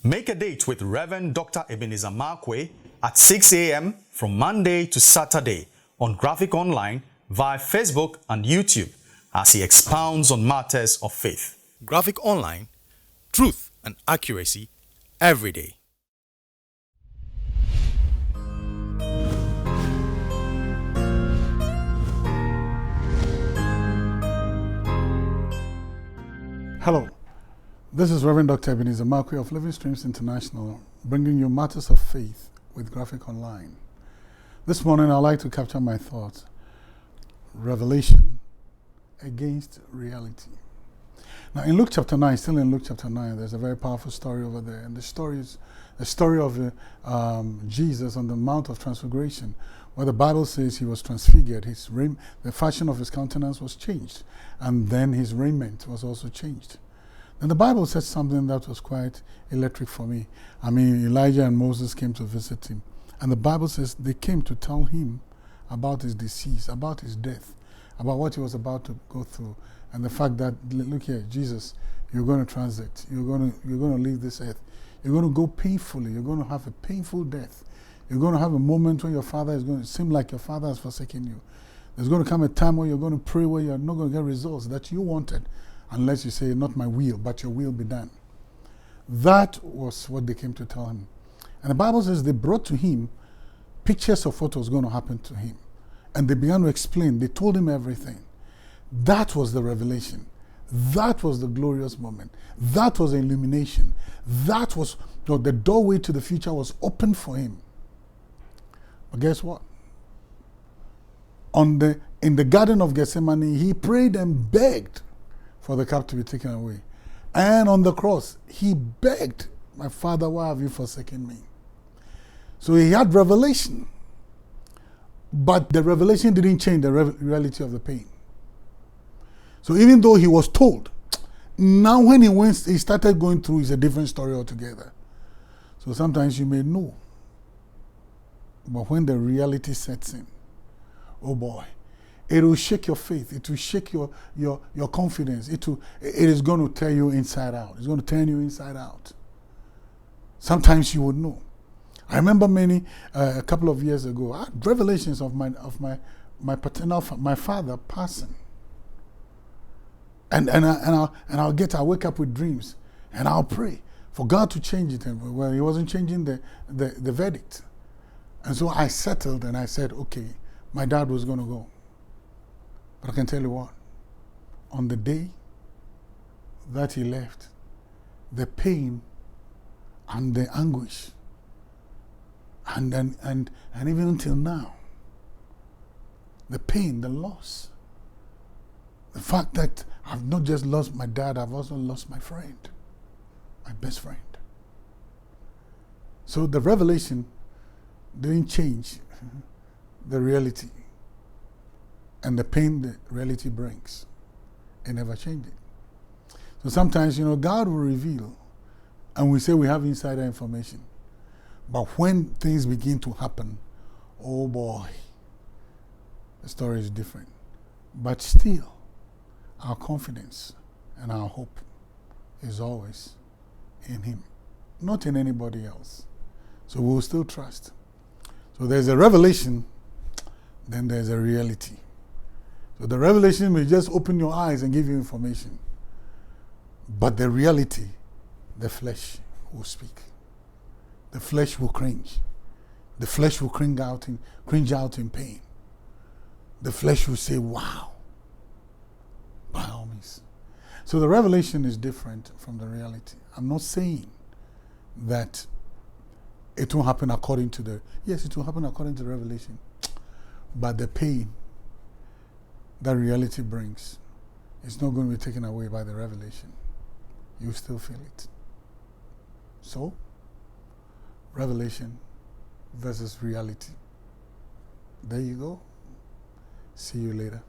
Make a date with Reverend Dr. Ebenezer Markwei at 6 a.m. from Monday to Saturday on Graphic Online via Facebook and YouTube as he expounds on matters of faith. Graphic Online, truth and accuracy every day. Hello, this is Reverend Dr. Ebenezer Markwei of Living Streams International, bringing you matters of faith with Graphic Online. This morning I'd like to capture my thoughts: revelation against reality. Now in Luke chapter 9, still in Luke chapter 9, there's a very powerful story over there, and the story is the story of Jesus on the Mount of Transfiguration, where the Bible says he was transfigured. The fashion of his countenance was changed, and then his raiment was also changed. And the Bible says something that was quite electric for me. I mean, Elijah and Moses came to visit him, and the Bible says they came to tell him about his disease, about his death, about what he was about to go through, and the fact that, look here, Jesus, you're going to transit, you're going to leave this earth, you're going to go painfully, you're going to have a painful death. You're going to have a moment when your father is going to seem like your father has forsaken you. There's going to come a time where you're going to pray where you're not going to get results that you wanted, unless you say, not my will, but your will be done. That was what they came to tell him. And the Bible says they brought to him pictures of what was going to happen to him. And they began to explain. They told him everything. That was the revelation. That was the glorious moment. That was the illumination. That was the doorway to the future was open for him. But guess what? In the Garden of Gethsemane, he prayed and begged for the cup to be taken away. And on the cross, he begged, my Father, why have you forsaken me? So he had revelation. But the revelation didn't change the reality of the pain. So even though he was told, now when he started going through, it's a different story altogether. So sometimes you may know. But when the reality sets in, oh boy, it will shake your faith. It will shake your confidence. It is going to tear you inside out. It's going to turn you inside out. Sometimes you would know. I remember a couple of years ago, I had revelations of my father passing. And I'll wake up with dreams, and I'll pray for God to change it. And well, he wasn't changing the verdict. And so I settled and I said, okay, my dad was going to go. But I can tell you what, on the day that he left, the pain and the anguish, and even until now, the pain, the loss, the fact that I've not just lost my dad, I've also lost my friend, my best friend. So the revelation didn't change the reality, and the pain the reality brings, it never changed it. So sometimes, God will reveal, and we say we have insider information, but when things begin to happen, oh boy, the story is different. But still, our confidence and our hope is always in him, not in anybody else. So we'll still trust. So there's a revelation, then there's a reality. So the revelation may just open your eyes and give you information. But the reality, the flesh will speak. The flesh will cringe. The flesh will cringe out in pain. The flesh will say, wow. By all means. So the revelation is different from the reality. I'm not saying that it won't happen according to yes, it will happen according to the revelation. But the pain that reality brings is not going to be taken away by the revelation. You still feel it. So, revelation versus reality. There you go. See you later.